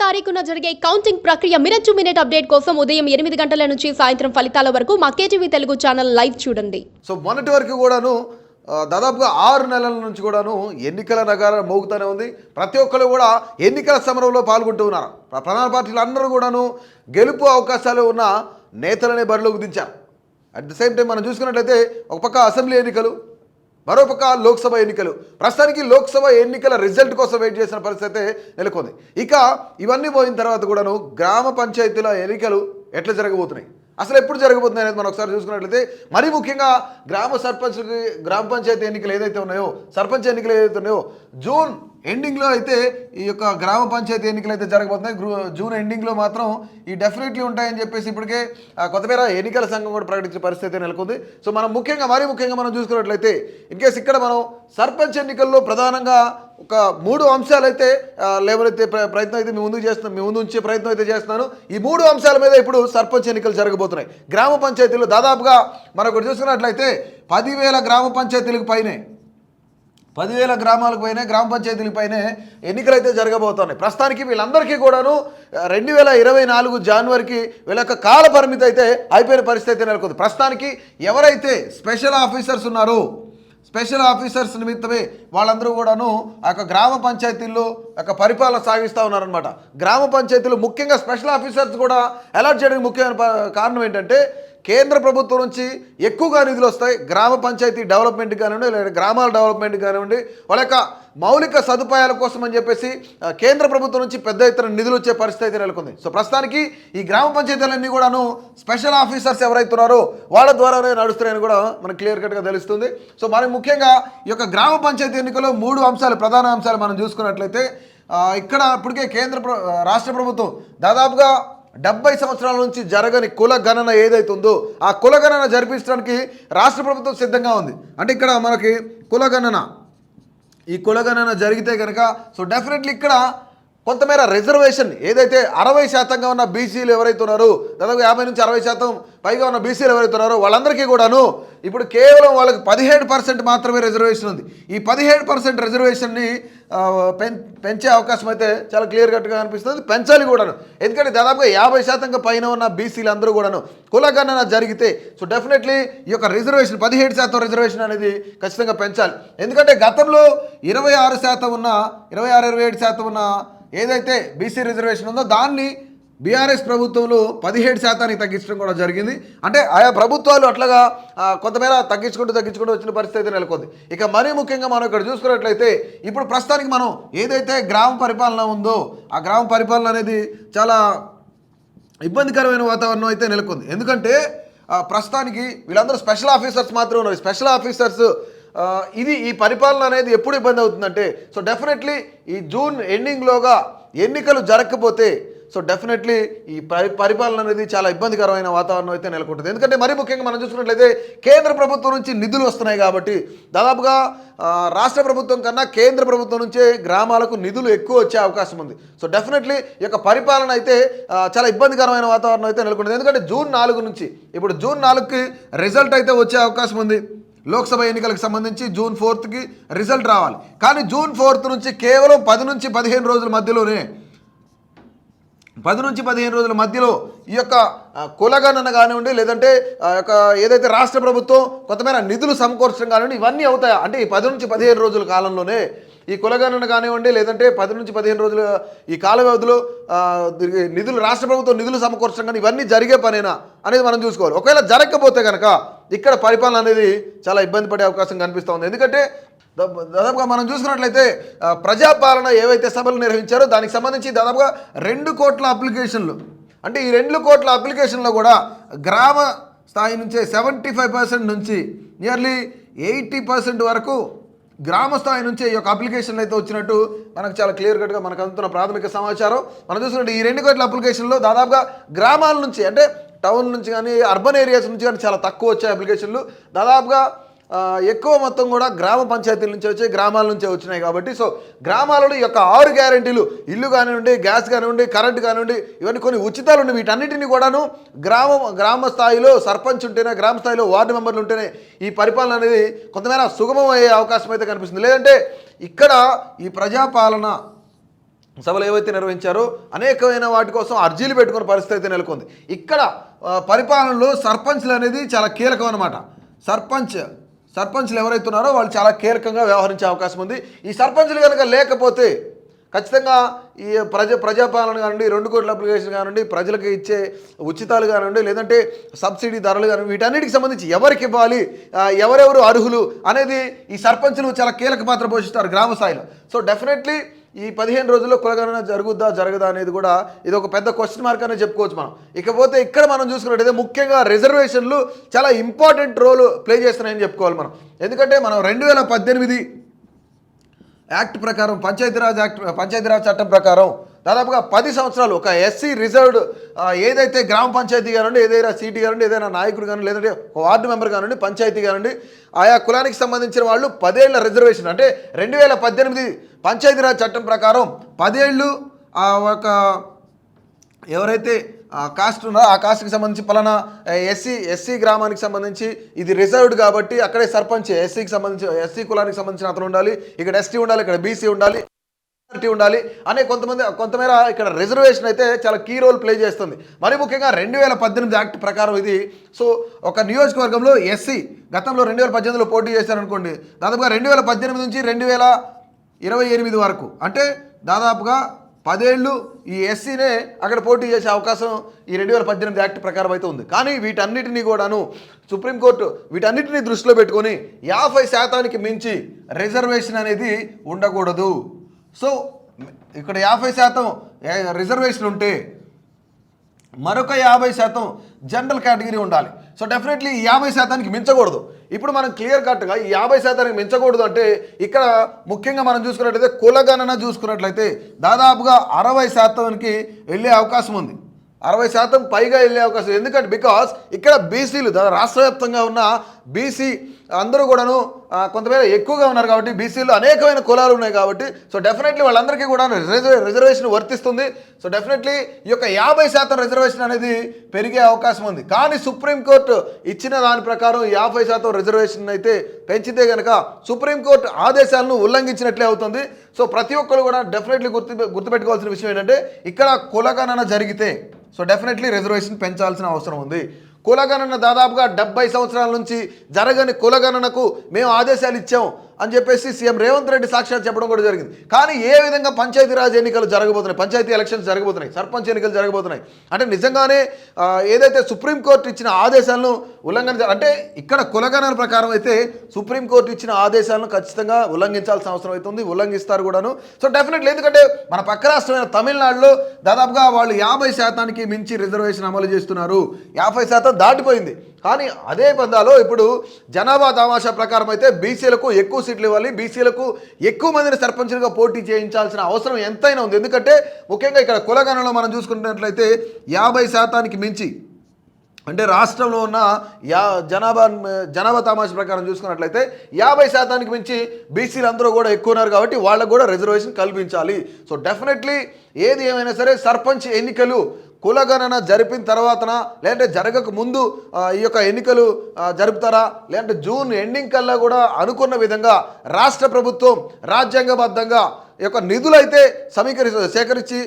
తారీఖున జరిగే కౌంటింగ్ ప్రక్రియ మినిట్ టు మినిట్ అప్డేట్ కోసం ఉదయం 8 గంటల నుంచి సాయంత్రం ఫలితాల వరకు మా కేటీవీ తెలుగు ఛానల్ లైవ్ చూడండి. సో మొన్నటి వరకు కూడాను దాదాపుగా 6 నెలల నుంచి కూడాను ఎన్నికల నగారం మోగుతూనే ఉంది. ప్రతి ఒక్కరు కూడా ఎన్నికల సమరంలో పాల్గొంటూ ఉన్నారు. ప్రధాన పార్టీలు అందరూ కూడాను గెలుపు అవకాశాలు ఉన్న నేతలనే బరిలోకి దించారు. అట్ ద సేమ్ టైం మనం చూసుకున్నట్లయితే ఒక పక్క అసెంబ్లీ ఎన్నికలు, మరోపక్క లోక్సభ ఎన్నికలు. ప్రస్తుతానికి లోక్సభ ఎన్నికల రిజల్ట్ కోసం వెయిట్ చేసిన పరిస్థితి నెలకొంది. ఇక ఇవన్నీ పోయిన తర్వాత కూడాను గ్రామ పంచాయతీల ఎన్నికలు ఎట్లా జరగబోతున్నాయి, అసలు ఎప్పుడు జరగబోతున్నాయి అనేది మనం ఒకసారి చూసుకున్నట్లయితే మరీ ముఖ్యంగా గ్రామ పంచాయతీ ఎన్నికలు ఏదైతే ఉన్నాయో, సర్పంచ్ ఎన్నికలు ఏదైతే ఉన్నాయో జూన్ ఎండింగ్లో అయితే ఈ యొక్క గ్రామ పంచాయతీ ఎన్నికలు అయితే జరగబోతున్నాయి. జూన్ ఎండింగ్లో మాత్రం ఈ డెఫినెట్లీ ఉంటాయని చెప్పేసి ఇప్పటికే కొత్తపేర ఎన్నికల సంఘం కూడా ప్రకటించిన పరిస్థితి నెలకొంది. సో మనం మరీ ముఖ్యంగా మనం చూసుకున్నట్లయితే ఇన్కేస్ ఇక్కడ మనం సర్పంచ్ ఎన్నికల్లో ప్రధానంగా ఒక 3 అంశాలు అయితే లేవనైతే ప్రయత్నం అయితే మీ ముందు ఉంచే ప్రయత్నం అయితే చేస్తున్నాను. ఈ 3 అంశాల మీద ఇప్పుడు సర్పంచ్ ఎన్నికలు జరగబోతున్నాయి. గ్రామ పంచాయతీలు దాదాపుగా మనకు చూసుకున్నట్లయితే 10,000 గ్రామ పంచాయతీలకు పైనే, 10,000 గ్రామాలకు పైనే, గ్రామ పంచాయతీల పైనే ఎన్నికలు అయితే జరగబోతున్నాయి. ప్రస్తుతానికి వీళ్ళందరికీ కూడాను 2024 జనవరికి వీళ్ళ యొక్క కాల పరిమితి అయితే అయిపోయిన పరిస్థితి అయితే నెలకొంది. ప్రస్తుతానికి ఎవరైతే స్పెషల్ ఆఫీసర్స్ ఉన్నారో, స్పెషల్ ఆఫీసర్స్ నిమిత్తమే వాళ్ళందరూ కూడాను ఆ యొక్క గ్రామ పంచాయతీల్లో యొక్క పరిపాలన సాగిస్తూ ఉన్నారనమాట. గ్రామ పంచాయతీలు ముఖ్యంగా స్పెషల్ ఆఫీసర్స్ కూడా అలాట్ చేయడానికి ముఖ్యమైన కారణం ఏంటంటే కేంద్ర ప్రభుత్వం నుంచి ఎక్కువగా నిధులు వస్తాయి. గ్రామ పంచాయతీ డెవలప్మెంట్ కానివ్వండి, లేదా గ్రామాల డెవలప్మెంట్ కానివ్వండి, వాళ్ళ యొక్క మౌలిక సదుపాయాల కోసం అని చెప్పేసి కేంద్ర ప్రభుత్వం నుంచి పెద్ద ఎత్తున నిధులు వచ్చే పరిస్థితి నెలకొంది. సో ప్రస్తుతానికి ఈ గ్రామ పంచాయతీలన్నీ కూడాను స్పెషల్ ఆఫీసర్స్ ఎవరైతే ఉన్నారో వాళ్ళ ద్వారానే నడుస్తున్నాయని కూడా మనకు క్లియర్ కట్గా తెలుస్తుంది. సో మనకి ముఖ్యంగా ఈ యొక్క గ్రామ పంచాయతీ ఎన్నికల్లో 3 అంశాలు, ప్రధాన అంశాలు మనం చూసుకున్నట్లయితే ఇక్కడ ఇప్పటికే రాష్ట్ర ప్రభుత్వం దాదాపుగా 70 సంవత్సరాల నుంచి జరగని కుల గణన ఏదైతే ఉందో ఆ కుల గణన జరిపించడానికి రాష్ట్ర ప్రభుత్వం సిద్ధంగా ఉంది. అంటే ఇక్కడ మనకి ఈ కుల గణన జరిగితే కనుక సో డెఫినెట్లీ ఇక్కడ కొంతమేర రిజర్వేషన్ ఏదైతే 60% ఉన్న బీసీలు ఎవరైతే ఉన్నారో, దాదాపు 50 నుంచి 60% పైగా ఉన్న బీసీలు ఎవరైతే ఉన్నారో వాళ్ళందరికీ కూడాను ఇప్పుడు కేవలం వాళ్ళకి 17% మాత్రమే రిజర్వేషన్ ఉంది. ఈ 17% రిజర్వేషన్ని పెంచే అవకాశం అయితే చాలా క్లియర్ కట్గా అనిపిస్తుంది. పెంచాలి కూడాను. ఎందుకంటే దాదాపుగా 50% పైన ఉన్న బీసీలు అందరూ కూడాను కులగణన జరిగితే సో డెఫినెట్లీ ఈ యొక్క రిజర్వేషన్ 17% రిజర్వేషన్ అనేది ఖచ్చితంగా పెంచాలి. ఎందుకంటే గతంలో 26% ఉన్న 27% ఉన్న ఏదైతే బీసీ రిజర్వేషన్ ఉందో దాన్ని బీఆర్ఎస్ ప్రభుత్వంలో 17% తగ్గించడం కూడా జరిగింది. అంటే ఆయా ప్రభుత్వాలు అట్లాగా కొంతమేర తగ్గించుకుంటూ వచ్చిన పరిస్థితి నెలకొంది. ఇక మరీ ముఖ్యంగా మనం ఇక్కడ చూసుకున్నట్లయితే ఇప్పుడు ప్రస్తుతానికి మనం ఏదైతే గ్రామ పరిపాలన ఉందో ఆ గ్రామ పరిపాలన అనేది చాలా ఇబ్బందికరమైన వాతావరణం అయితే నెలకొంది. ఎందుకంటే ప్రస్తుతానికి వీళ్ళందరూ స్పెషల్ ఆఫీసర్స్ మాత్రమే ఉన్నారు. స్పెషల్ ఆఫీసర్స్ ఈ పరిపాలన అనేది ఎప్పుడు ఇబ్బంది అవుతుందంటే సో డెఫినెట్లీ ఈ జూన్ ఎండింగ్లోగా ఎన్నికలు జరగకపోతే సో డెఫినెట్లీ ఈ పరిపాలన అనేది చాలా ఇబ్బందికరమైన వాతావరణం అయితే నెలకొంటుంది. ఎందుకంటే మరీ ముఖ్యంగా మనం చూసుకున్నట్లయితే కేంద్ర ప్రభుత్వం నుంచి నిధులు వస్తున్నాయి కాబట్టి దాదాపుగా రాష్ట్ర ప్రభుత్వం కన్నా కేంద్ర ప్రభుత్వం నుంచే గ్రామాలకు నిధులు ఎక్కువ వచ్చే అవకాశం ఉంది. సో డెఫినెట్లీ ఈ యొక్క పరిపాలన అయితే చాలా ఇబ్బందికరమైన వాతావరణం అయితే నెలకొంటుంది. ఎందుకంటే జూన్ 4 నుంచి ఇప్పుడు జూన్ 4కి రిజల్ట్ అయితే వచ్చే అవకాశం ఉంది. లోక్సభ ఎన్నికలకు సంబంధించి జూన్ 4కి రిజల్ట్ రావాలి. కానీ జూన్ 4 నుంచి కేవలం 10 నుంచి 15 రోజుల మధ్యలోనే 10 నుంచి 15 రోజుల మధ్యలో ఈ యొక్క కులగణన కానివ్వండి, లేదంటే యొక్క ఏదైతే రాష్ట్ర ప్రభుత్వం కొంతమేర నిధులు సమకూర్చడం కానివ్వండి, ఇవన్నీ అవుతాయి. అంటే ఈ 10 నుంచి 15 రోజుల కాలంలోనే ఈ కులగణన కానివ్వండి, లేదంటే 10 నుంచి 15 రోజుల ఈ కాల వ్యవధిలో నిధులు రాష్ట్ర ప్రభుత్వం నిధులు సమకూర్చడం కానీ ఇవన్నీ జరిగే పనేనా అనేది మనం చూసుకోవాలి. ఒకవేళ జరగకపోతే కనుక ఇక్కడ పరిపాలన అనేది చాలా ఇబ్బంది పడే అవకాశం కనిపిస్తూ ఉంది. ఎందుకంటే దాదాపుగా మనం చూసుకున్నట్లయితే ప్రజాపాలన ఏవైతే సభలు నిర్వహించారో దానికి సంబంధించి దాదాపుగా 2 కోట్ల అప్లికేషన్లు, అంటే ఈ 2 కోట్ల అప్లికేషన్లో కూడా గ్రామ స్థాయి నుంచే 75% నుంచి నియర్లీ 80% వరకు గ్రామ స్థాయి నుంచే ఈ యొక్క అప్లికేషన్లు అయితే వచ్చినట్టు మనకు చాలా క్లియర్ కట్గా మనకు అందుతున్న ప్రాథమిక సమాచారం. మనం చూసుకుంటే ఈ 2 కోట్ల అప్లికేషన్లో దాదాపుగా గ్రామాల నుంచి, అంటే టౌన్ నుంచి కానీ అర్బన్ ఏరియాస్ నుంచి కానీ చాలా తక్కువ వచ్చే అప్లికేషన్లు, దాదాపుగా ఎక్కువ మొత్తం కూడా గ్రామ పంచాయతీల నుంచి వచ్చి గ్రామాల నుంచే వచ్చినాయి. కాబట్టి సో గ్రామాలలో ఈ యొక్క 6 గ్యారెంటీలు, ఇల్లు కానివ్వండి, గ్యాస్ కానివ్వండి, కరెంట్ కానివ్వండి, ఇవన్నీ కొన్ని ఉచితాలు ఉండి వీటన్నిటిని కూడాను గ్రామ స్థాయిలో సర్పంచ్ ఉంటేనే, గ్రామ స్థాయిలో వార్డు మెంబర్లు ఉంటేనే ఈ పరిపాలన అనేది కొంతమేర సుగమం అయ్యే అవకాశం అయితే కనిపిస్తుంది. లేదంటే ఇక్కడ ఈ ప్రజాపాలన సభలు ఏవైతే నిర్వహించారో అనేకమైన వాటి కోసం అర్జీలు పెట్టుకునే పరిస్థితి అయితే నెలకొంది. ఇక్కడ పరిపాలనలో సర్పంచ్లు అనేది చాలా కీలకం అన్నమాట. సర్పంచ్లు ఎవరైతే ఉన్నారో వాళ్ళు చాలా కీలకంగా వ్యవహరించే అవకాశం ఉంది. ఈ సర్పంచ్లు కనుక లేకపోతే ఖచ్చితంగా ఈ ప్రజాపాలన కానివ్వండి, 2 కోట్ల అప్లికేషన్ కానివ్వండి, ప్రజలకు ఇచ్చే ఉచితాలు కానివ్వండి, లేదంటే సబ్సిడీ ధరలు కానివ్వండి, వీటన్నిటికి సంబంధించి ఎవరికి ఇవ్వాలి, ఎవరెవరు అర్హులు అనేది ఈ సర్పంచ్లు చాలా కీలక పాత్ర పోషిస్తారు గ్రామ స్థాయిలో. సో డెఫినెట్లీ ఈ 15 రోజుల్లో కులగణన జరగదా అనేది కూడా ఇది ఒక పెద్ద క్వశ్చన్ మార్క్ అనే చెప్పుకోవచ్చు మనం. ఇకపోతే ఇక్కడ మనం చూసుకున్నట్టయితే ముఖ్యంగా రిజర్వేషన్లు చాలా ఇంపార్టెంట్ రోల్ ప్లే చేస్తున్నాయని చెప్పుకోవాలి మనం. ఎందుకంటే మనం 2018 యాక్ట్ ప్రకారం పంచాయతీరాజ్ చట్టం ప్రకారం దాదాపుగా 10 సంవత్సరాలు ఒక ఎస్సీ రిజర్వ్డ్ ఏదైతే గ్రామ పంచాయతీ కానివ్వండి, ఏదైనా సీటీ కానివ్వండి, ఏదైనా నాయకుడు కానివ్వండి, లేదంటే ఒక వార్డు మెంబర్ కానివ్వండి, పంచాయతీ కానివ్వండి, ఆయా కులానికి సంబంధించిన వాళ్ళు 10 ఏళ్ల రిజర్వేషన్ అంటే 2018 పంచాయతీరాజ్ చట్టం ప్రకారం 10 ఏళ్ళు ఒక ఎవరైతే కాస్ట్ ఉన్నారో ఆ కాస్ట్కి సంబంధించి పలానా ఎస్సీ గ్రామానికి సంబంధించి ఇది రిజర్వ్డ్ కాబట్టి అక్కడే సర్పంచ్ ఎస్సీ కులానికి సంబంధించిన అతను ఉండాలి, ఇక్కడ ఎస్టీ ఉండాలి, ఇక్కడ బీసీ ఉండాలి, ఉండాలి అనే కొంతమేర ఇక్కడ రిజర్వేషన్ అయితే చాలా కీ రోల్ ప్లే చేస్తుంది. మరి ముఖ్యంగా 2018 యాక్ట్ ప్రకారం ఇది. సో ఒక నియోజకవర్గంలో ఎస్సీ గతంలో 2018లో పోటీ చేశారనుకోండి, దాదాపుగా 2018 నుంచి 2028 వరకు అంటే దాదాపుగా 10 ఏళ్ళు ఈ ఎస్సీనే అక్కడ పోటీ చేసే అవకాశం ఈ 2018 యాక్ట్ ప్రకారం అయితే ఉంది. కానీ వీటన్నిటినీ కూడాను సుప్రీంకోర్టు వీటన్నిటినీ దృష్టిలో పెట్టుకొని 50% మించి రిజర్వేషన్ అనేది ఉండకూడదు. సో ఇక్కడ 50% రిజర్వేషన్ ఉంటే మరొక 50% జనరల్ కేటగిరీ ఉండాలి. సో డెఫినెట్లీ ఈ 50%కి మించకూడదు. ఇప్పుడు మనం క్లియర్ కట్గా ఈ 50%కి మించకూడదు అంటే ఇక్కడ ముఖ్యంగా మనం చూసుకున్నట్లయితే కులగణన చూసుకున్నట్లయితే దాదాపుగా 60%కి వెళ్ళే అవకాశం ఉంది. 60% పైగా వెళ్ళే అవకాశం. ఎందుకంటే బికాస్ ఇక్కడ బీసీలు రాష్ట్ర వ్యాప్తంగా ఉన్న బీసీ అందరూ కూడాను కొంతమేర ఎక్కువగా ఉన్నారు కాబట్టి బీసీలో అనేకమైన కులాలు ఉన్నాయి కాబట్టి సో డెఫినెట్లీ వాళ్ళందరికీ కూడా రిజర్వేషన్ వర్తిస్తుంది. సో డెఫినెట్లీ ఈ యొక్క 50% రిజర్వేషన్ అనేది పెరిగే అవకాశం ఉంది. కానీ సుప్రీంకోర్టు ఇచ్చిన దాని ప్రకారం 50% రిజర్వేషన్ అయితే పెంచితే కనుక సుప్రీంకోర్టు ఆదేశాలను ఉల్లంఘించినట్లే అవుతుంది. సో ప్రతి ఒక్కరు కూడా డెఫినెట్లీ గుర్తుపెట్టుకోవాల్సిన విషయం ఏంటంటే ఇక్కడ కులగణన జరిగితే సో డెఫినెట్లీ రిజర్వేషన్ పెంచాల్సిన అవసరం ఉంది. కులగణన దాదాపుగా 70 సంవత్సరాల నుంచి జరగని కులగణనకు మేము ఆదేశాలు ఇచ్చాం అని చెప్పేసి సీఎం రేవంత్ రెడ్డి సాక్షాత్ చెప్పడం కూడా జరిగింది. కానీ ఏ విధంగా పంచాయతీరాజ్ ఎన్నికలు జరగబోతున్నాయి, పంచాయతీ ఎలక్షన్స్ జరగబోతున్నాయి, సర్పంచ్ ఎన్నికలు జరగబోతున్నాయి అంటే నిజంగానే ఏదైతే సుప్రీంకోర్టు ఇచ్చిన ఆదేశాలను ఉల్లంఘన అంటే ఇక్కడ కులగణన ప్రకారం అయితే సుప్రీంకోర్టు ఇచ్చిన ఆదేశాలను ఖచ్చితంగా ఉల్లంఘించాల్సిన అవసరం అవుతుంది, ఉల్లంఘిస్తారు కూడాను. సో డెఫినెట్లీ ఎందుకంటే మన పక్క రాష్ట్రమైన తమిళనాడులో దాదాపుగా వాళ్ళు 50%కి మించి రిజర్వేషన్ అమలు చేస్తున్నారు. 50% దాటిపోయింది. కానీ అదే పందాలో ఇప్పుడు జనాభా తమాషా ప్రకారం అయితే బీసీలకు ఎక్కువ సీట్లు ఇవ్వాలి, బీసీలకు ఎక్కువ మందిని సర్పంచులుగా పోటీ చేయించాల్సిన అవసరం ఎంతైనా ఉంది. ఎందుకంటే ముఖ్యంగా ఇక్కడ కులగణనలో మనం చూసుకున్నట్లయితే 50%కి మించి అంటే రాష్ట్రంలో ఉన్న జనాభా తమాషా ప్రకారం చూసుకున్నట్లయితే 50%కి మించి బీసీలు అందరూ కూడా ఎక్కువ ఉన్నారు కాబట్టి వాళ్ళకు కూడా రిజర్వేషన్ కల్పించాలి. సో డెఫినెట్లీ ఏది ఏమైనా సరే సర్పంచ్ ఎన్నికలు కులగణన జరిపిన తర్వాతన లేదంటే జరగక ముందు ఈ యొక్క ఎన్నికలు జరుపుతారా లేదంటే జూన్ ఎండింగ్ కల్లా కూడా అనుకున్న విధంగా రాష్ట్ర ప్రభుత్వం రాజ్యాంగబద్ధంగా ఈ యొక్క నిధులైతే సేకరించి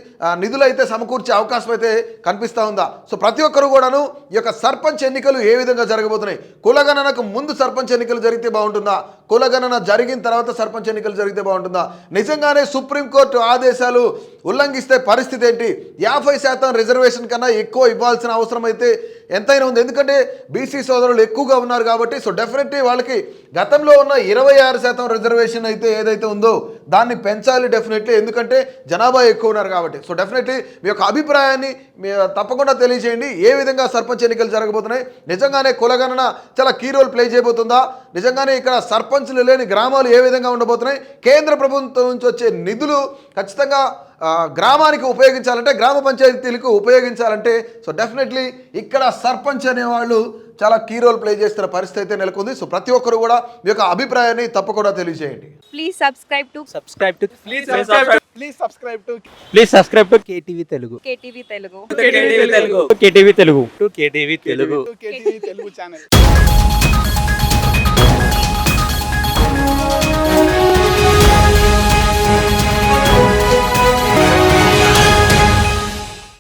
నిధులైతే సమకూర్చే అవకాశం అయితే కనిపిస్తూ ఉందా? సో ప్రతి ఒక్కరు కూడాను ఈ యొక్క సర్పంచ్ ఎన్నికలు ఏ విధంగా జరగబోతున్నాయి, కులగణనకు ముందు సర్పంచ్ ఎన్నికలు జరిగితే బాగుంటుందా, కులగణన జరిగిన తర్వాత సర్పంచ్ ఎన్నికలు జరిగితే బాగుంటుందా, నిజంగానే సుప్రీంకోర్టు ఆదేశాలు ఉల్లంఘిస్తే పరిస్థితి ఏంటి, 50% రిజర్వేషన్ కన్నా ఎక్కువ ఇవ్వాల్సిన అవసరం అయితే ఎంతైనా ఉంది. ఎందుకంటే బీసీ సోదరులు ఎక్కువగా ఉన్నారు కాబట్టి సో డెఫినెట్లీ వాళ్ళకి గతంలో ఉన్న 26% రిజర్వేషన్ అయితే ఏదైతే ఉందో దాన్ని పెంచాలి డెఫినెట్లీ, ఎందుకంటే జనాభా ఎక్కువ ఉన్నారు కాబట్టి. సో డెఫినెట్లీ మీ యొక్క అభిప్రాయాన్ని తప్పకుండా తెలియజేయండి. ఏ విధంగా సర్పంచ్ ఎన్నికలు జరగబోతున్నాయి, నిజంగానే కులగణన చాలా కీ రోల్ ప్లే చేయబోతుందా, నిజంగానే ఇక్కడ సర్పంచ్లు లేని గ్రామాలు ఏ విధంగా ఉండబోతున్నాయి, కేంద్ర ప్రభుత్వం నుంచి వచ్చే నిధులు ఖచ్చితంగా గ్రామానికి ఉపయోగించాలంటే గ్రామ పంచాయతీలకు ఉపయోగించాలంటే సో డెఫినెట్లీ ఇక్కడ సర్పంచ్ అనేవాళ్ళు చాలా కీ రోల్ ప్లే చేస్తున్న పరిస్థితి అయితే నెలకొంది. సో ప్రతి ఒక్కరు కూడా మీ యొక్క అభిప్రాయాన్ని తప్పకుండా తెలియజేయండి. Please subscribe to KTV Telugu KTV Telugu channel.